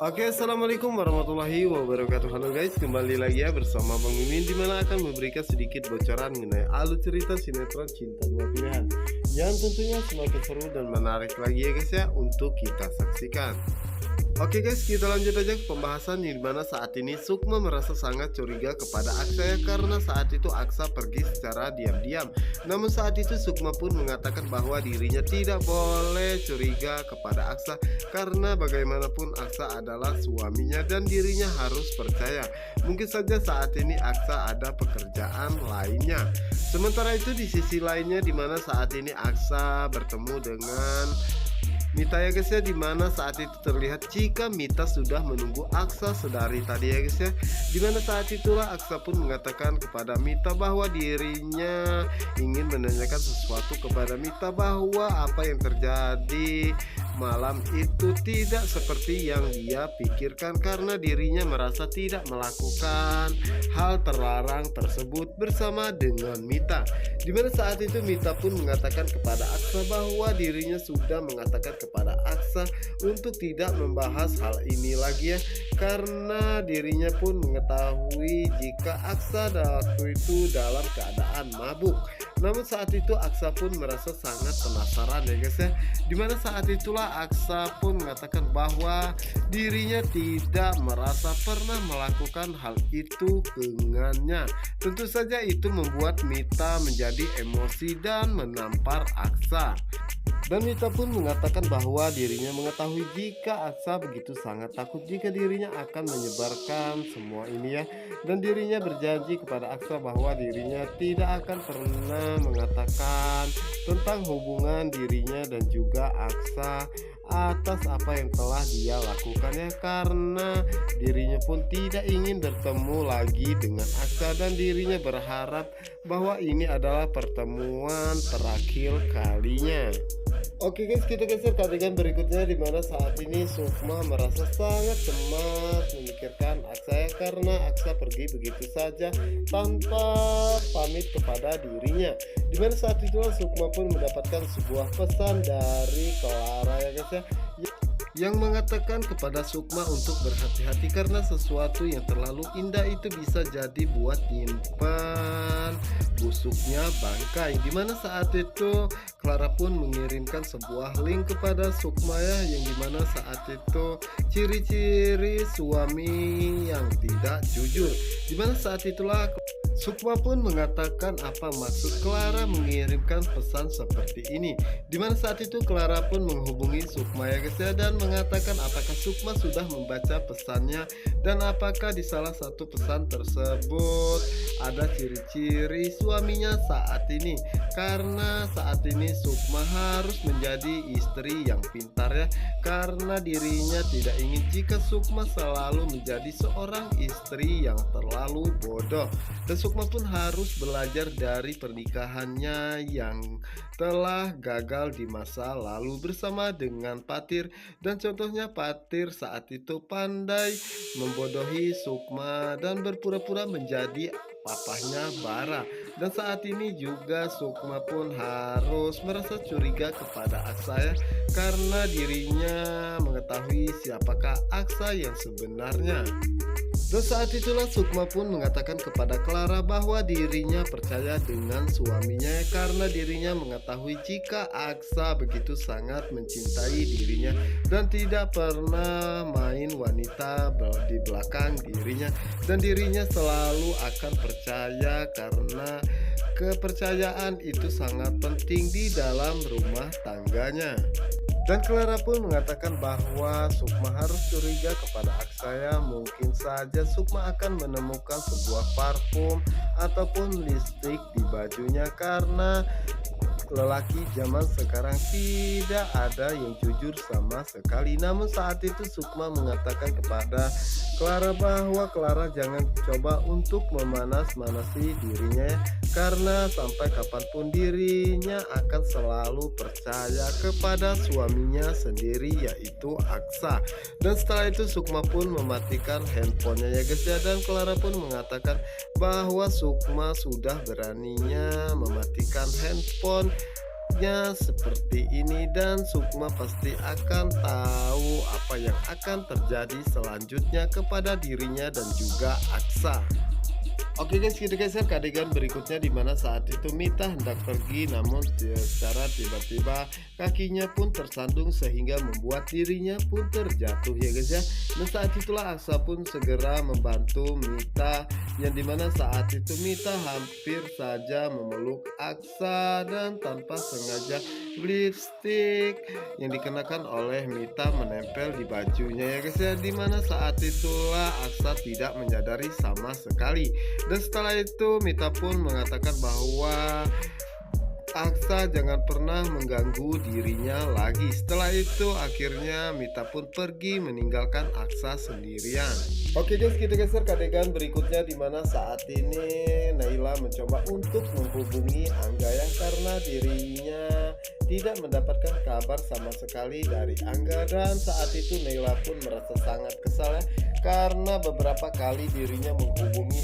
Oke, assalamualaikum warahmatullahi wabarakatuh. Halo guys, kembali lagi ya bersama Bang Mimin, dimana akan memberikan sedikit bocoran mengenai alur cerita sinetron Cinta Dua Pilihan yang tentunya semakin seru dan menarik lagi ya guys ya untuk kita saksikan. Oke guys, kita lanjut aja ke pembahasan di mana saat ini Sukma merasa sangat curiga kepada Aksa ya, karena saat itu Aksa pergi secara diam-diam. Namun saat itu Sukma pun mengatakan bahwa dirinya tidak boleh curiga kepada Aksa karena bagaimanapun Aksa adalah suaminya dan dirinya harus percaya. Mungkin saja saat ini Aksa ada pekerjaan lainnya. Sementara itu di sisi lainnya di mana saat ini Aksa bertemu dengan Mita ya guys ya, dimana saat itu terlihat jika Mita sudah menunggu Aksa sedari tadi ya guys ya, dimana saat itulah Aksa pun mengatakan kepada Mita bahwa dirinya ingin menanyakan sesuatu kepada Mita, bahwa apa yang terjadi malam itu tidak seperti yang dia pikirkan karena dirinya merasa tidak melakukan hal terlarang tersebut bersama dengan Mita. Dimana saat itu Mita pun mengatakan kepada Aksa bahwa dirinya sudah mengatakan kepada Aksa untuk tidak membahas hal ini lagi ya, karena dirinya pun mengetahui jika Aksa waktu itu dalam keadaan mabuk. Namun saat itu Aksa pun merasa sangat penasaran ya guys ya, dimana saat itulah Aksa pun mengatakan bahwa dirinya tidak merasa pernah melakukan hal itu dengannya. Tentu saja itu membuat Mita menjadi emosi dan menampar Aksa. Dan Mita pun mengatakan bahwa dirinya mengetahui jika Aksa begitu sangat takut jika dirinya akan menyebarkan semua ini ya. Dan dirinya berjanji kepada Aksa bahwa dirinya tidak akan pernah mengatakan tentang hubungan dirinya dan juga Aksa atas apa yang telah dia lakukan ya, karena dirinya pun tidak ingin bertemu lagi dengan Aksa dan dirinya berharap bahwa ini adalah pertemuan terakhir kalinya. Oke guys, kita geser ke adegan berikutnya di mana saat ini Sukma merasa sangat cemas memikirkan Aksa ya, karena Aksa pergi begitu saja tanpa pamit kepada dirinya. Dimana saat itulah Sukma pun mendapatkan sebuah pesan dari Clara ya guys ya, yang mengatakan kepada Sukma untuk berhati-hati karena sesuatu yang terlalu indah itu bisa jadi buat nyimpan busuknya bangkai. Dimana saat itu Clara pun mengirimkan sebuah link kepada Sukma ya, yang dimana saat itu ciri-ciri suami yang tidak jujur. Dimana saat itulah Sukma pun mengatakan apa maksud Clara mengirimkan pesan seperti ini. Dimana saat itu Clara pun menghubungi Sukma ya guys ya, dan mengatakan apakah Sukma sudah membaca pesannya dan apakah di salah satu pesan tersebut ada ciri-ciri suaminya saat ini. Karena saat ini Sukma harus menjadi istri yang pintar ya, karena dirinya tidak ingin jika Sukma selalu menjadi seorang istri yang terlalu bodoh. Dan Sukma pun harus belajar dari pernikahannya yang telah gagal di masa lalu bersama dengan Patir. Dan contohnya Patir saat itu pandai membodohi Sukma dan berpura-pura menjadi papahnya Bara. Dan saat ini juga Sukma pun harus merasa curiga kepada Aksa ya, karena dirinya mengetahui siapakah Aksa yang sebenarnya. Dan saat itulah Sukma pun mengatakan kepada Clara bahwa dirinya percaya dengan suaminya karena dirinya mengetahui jika Aksa begitu sangat mencintai dirinya dan tidak pernah main wanita di belakang dirinya, dan dirinya selalu akan percaya karena kepercayaan itu sangat penting di dalam rumah tangganya. Dan Clara pun mengatakan bahwa Sukma harus curiga kepada Aksa ya, mungkin saja Sukma akan menemukan sebuah parfum ataupun lipstik di bajunya, karena lelaki zaman sekarang tidak ada yang jujur sama sekali. Namun saat itu Sukma mengatakan kepada Clara bahwa Clara jangan coba untuk memanas-manasi dirinya ya, karena sampai kapanpun dirinya akan selalu percaya kepada suaminya sendiri yaitu Aksa. Dan setelah itu Sukma pun mematikan handphonenya ya guys ya, dan Clara pun mengatakan bahwa Sukma sudah beraninya mematikan handphone Selanjutnya seperti ini dan Sukma pasti akan tahu apa yang akan terjadi selanjutnya kepada dirinya dan juga Aksa. Oke guys, kita geser ke adegan berikutnya di mana saat itu Mita hendak pergi, namun secara tiba-tiba kakinya pun tersandung sehingga membuat dirinya pun terjatuh ya guys ya. Dan saat itulah Aksa pun segera membantu Mita, yang dimana saat itu Mita hampir saja memeluk Aksa dan tanpa sengaja lipstick yang dikenakan oleh Mita menempel di bajunya ya guys ya. Dimana saat itulah Aksa tidak menyadari sama sekali. Dan setelah itu Mita pun mengatakan bahwa Aksa jangan pernah mengganggu dirinya lagi. Setelah itu akhirnya Mita pun pergi meninggalkan Aksa sendirian. Oke guys, kita geser ke adegan berikutnya di mana saat ini Naila mencoba untuk menghubungi Angga ya, karena dirinya tidak mendapatkan kabar sama sekali dari Angga. Dan saat itu Naila pun merasa sangat kesal ya, karena beberapa kali dirinya menghubungi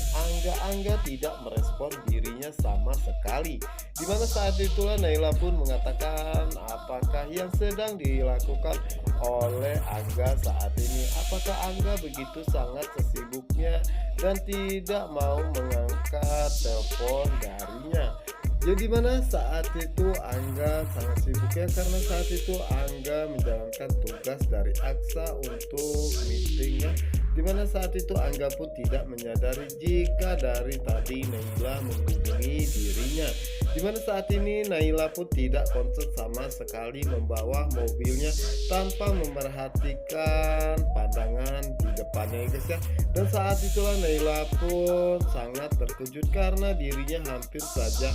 Angga tidak merespon dirinya sama sekali. Dimana saat itulah Naila pun mengatakan apakah yang sedang dilakukan oleh Angga saat ini. Apakah Angga begitu sangat sesibuknya dan tidak mau mengangkat telepon darinya. Jadi mana saat itu Angga sangat sibuk ya, karena saat itu Angga menjalankan tugas dari Aksa untuk meetingnya. Dimana saat itu Angga pun tidak menyadari jika dari tadi Naila menghubungi dirinya. Dimana saat ini Naila pun tidak konsen sama sekali membawa mobilnya tanpa memerhatikan pandangan di depannya guys ya. Dan saat itulah Naila pun sangat terkejut karena dirinya hampir saja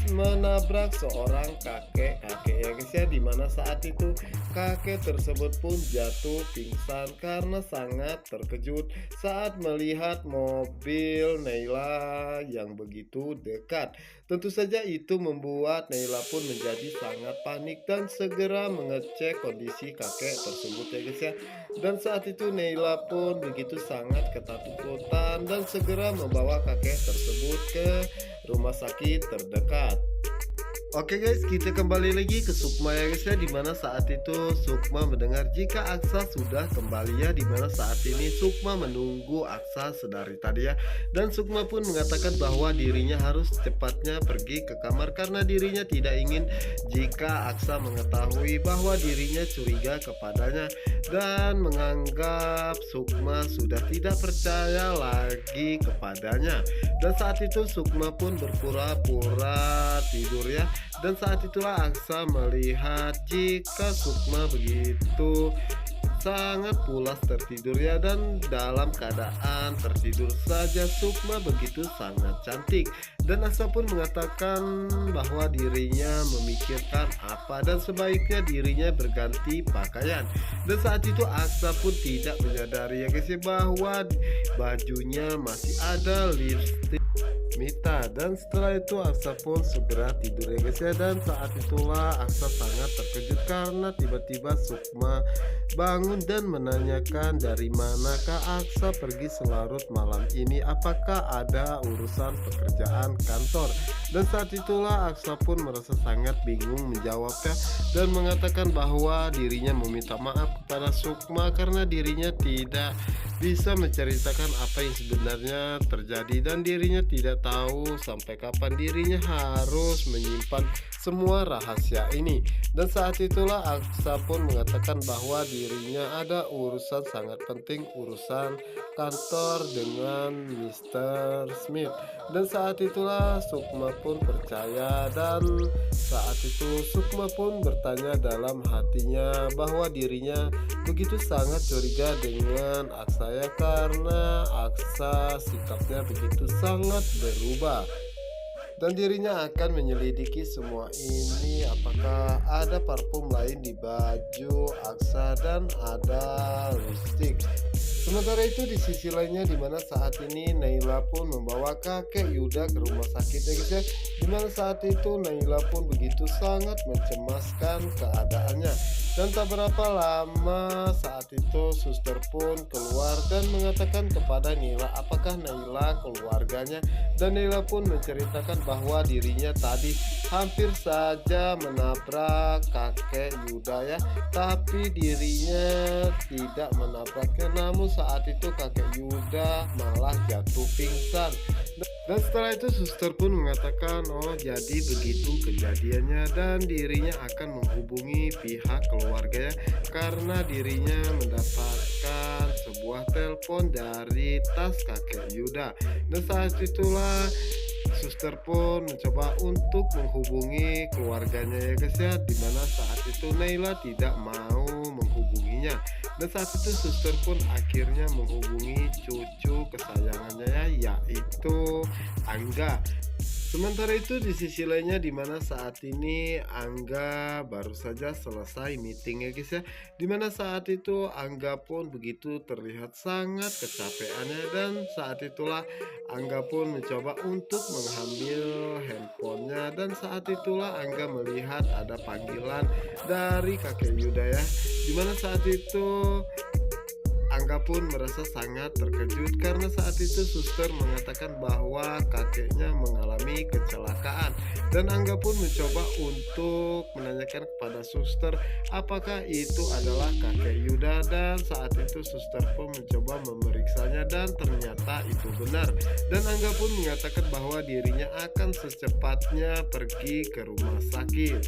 menabrak seorang kakek ya guys ya. Dimana saat itu kakek tersebut pun jatuh pingsan karena sangat terkejut saat melihat mobil Naila yang begitu dekat. Tentu saja itu membuat Naila pun menjadi sangat panik dan segera mengecek kondisi kakek tersebut ya guys ya. Dan saat itu Naila pun begitu sangat ketakutan dan segera membawa kakek tersebut ke rumah sakit terdekat. Oke guys, kita kembali lagi ke Sukma ya guys ya. Dimana saat itu Sukma mendengar jika Aksa sudah kembali ya. Dimana saat ini Sukma menunggu Aksa sedari tadi ya. Dan Sukma pun mengatakan bahwa dirinya harus cepatnya pergi ke kamar karena dirinya tidak ingin jika Aksa mengetahui bahwa dirinya curiga kepadanya dan menganggap Sukma sudah tidak percaya lagi kepadanya. Dan saat itu Sukma pun berpura-pura tidur ya. Dan saat itulah Aksa melihat jika Sukma begitu sangat pulas tertidur ya, dan dalam keadaan tertidur saja Sukma begitu sangat cantik. Dan Aksa pun mengatakan bahwa dirinya memikirkan apa dan sebaiknya dirinya berganti pakaian. Dan saat itu Aksa pun tidak menyadari ya guys ya, bahwa bajunya masih ada lipstick Mita. Dan setelah itu Aksa pun segera tidur ya guys ya. Dan saat itulah Aksa sangat terkejut karena tiba-tiba Sukma bangun dan menanyakan dari manakah Aksa pergi selarut malam ini, apakah ada urusan pekerjaan kantor. Dan saat itulah Aksa pun merasa sangat bingung menjawabnya dan mengatakan bahwa dirinya meminta maaf kepada Sukma karena dirinya tidak bisa menceritakan apa yang sebenarnya terjadi dan dirinya tidak tahu sampai kapan dirinya harus menyimpan semua rahasia ini. Dan saat itulah Aksa pun mengatakan bahwa dirinya ada urusan sangat penting, urusan kantor dengan Mr. Smith. Dan saat itulah Sukma pun percaya, dan saat itu Sukma pun bertanya dalam hatinya bahwa dirinya begitu sangat curiga dengan Aksa ya, karena Aksa sikapnya begitu sangat berubah. Dan dirinya akan menyelidiki semua ini, apakah ada parfum lain di baju Aksa dan ada lipstick. Sementara itu di sisi lainnya, dimana saat ini Naila pun membawa kakek Yuda ke rumah sakit ya guys ya. Dimana saat itu Naila pun begitu sangat mencemaskan keadaannya. Dan tak berapa lama saat itu suster pun keluar dan mengatakan kepada Naila apakah Naila keluarganya. Dan Naila pun menceritakan bahwa dirinya tadi hampir saja menabrak kakek Yuda ya, tapi dirinya tidak menabraknya. Namun saat itu kakek Yuda malah jatuh pingsan. Dan setelah itu suster pun mengatakan, oh jadi begitu kejadiannya, dan dirinya akan menghubungi pihak keluarga ya, karena dirinya mendapatkan sebuah telepon dari tas kakek Yuda. Dan saat itulah suster pun mencoba untuk menghubungi keluarganya ya guys ya, dimana saat itu Naila tidak mau menghubunginya. Dan saat itu suster pun akhirnya menghubungi cucu kesayangannya ya, yaitu Angga. Sementara itu di sisi lainnya, dimana saat ini Angga baru saja selesai meeting ya guys ya, dimana saat itu Angga pun begitu terlihat sangat kecapeannya. Dan saat itulah Angga pun mencoba untuk mengambil handphonenya, dan saat itulah Angga melihat ada panggilan dari kakek Yuda ya, dimana saat itu Angga pun merasa sangat terkejut karena saat itu suster mengatakan bahwa kakeknya mengalami kecelakaan. Dan Angga pun mencoba untuk menanyakan kepada suster apakah itu adalah kakek Yuda, dan saat itu suster pun mencoba memeriksanya dan ternyata itu benar. Dan Angga pun mengatakan bahwa dirinya akan secepatnya pergi ke rumah sakit.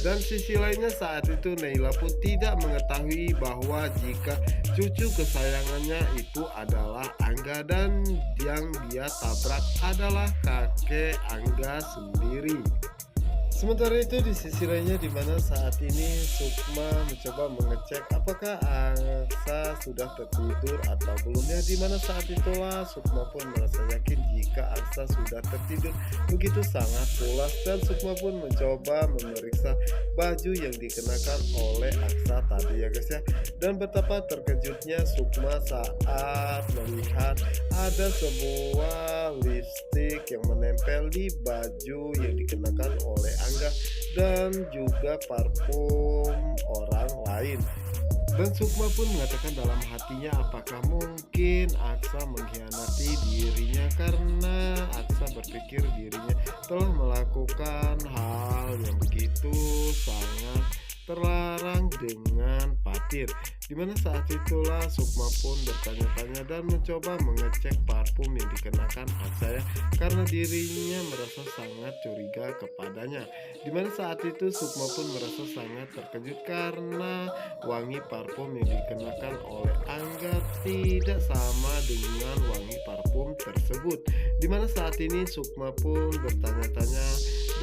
Dan sisi lainnya saat itu Naila pun tidak mengetahui bahwa jika cucu kesayangannya itu adalah Angga, dan yang dia tabrak adalah kakek Angga sendiri. Sementara itu di sisi lainnya, dimana saat ini Sukma mencoba mengecek apakah Aksa sudah tertidur atau belum ya, dimana saat itulah Sukma pun merasa yakin jika Aksa sudah tertidur begitu sangat pulas. Dan Sukma pun mencoba memeriksa baju yang dikenakan oleh Aksa tadi ya guys ya, dan betapa terkejutnya Sukma saat melihat ada sebuah lipstik yang menempel di baju yang dikenakan oleh Angga dan juga parfum orang lain. Dan Sukma pun mengatakan dalam hatinya apakah mungkin Aksa mengkhianati dirinya, karena Aksa berpikir dirinya telah melakukan hal yang begitu sangat terlarang dengan patir. Dimana saat itulah Sukma pun bertanya-tanya dan mencoba mengecek parfum yang dikenakan Aksa ya, karena dirinya merasa sangat curiga kepadanya. Dimana saat itu Sukma pun merasa sangat terkejut karena wangi parfum yang dikenakan oleh Angga tidak sama dengan wangi parfum tersebut. Dimana saat ini Sukma pun bertanya-tanya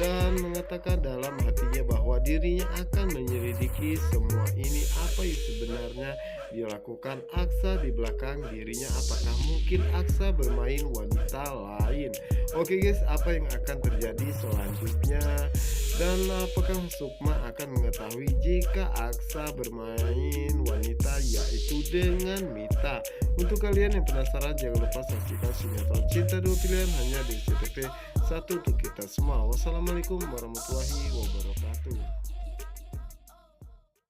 dan mengatakan dalam hatinya bahwa dirinya akan menyelidiki semua ini, apa yang sebenarnya dilakukan Aksa di belakang dirinya. Apakah mungkin Aksa bermain wanita lain? Oke guys, apa yang akan terjadi selanjutnya, dan apakah Sukma akan mengetahui jika Aksa bermain wanita yaitu dengan Mita? Untuk kalian yang penasaran, jangan lupa saksikan sinetron Cinta Dua Pilihan hanya di CTV 1 untuk kita semua. Wassalamualaikum warahmatullahi wabarakatuh.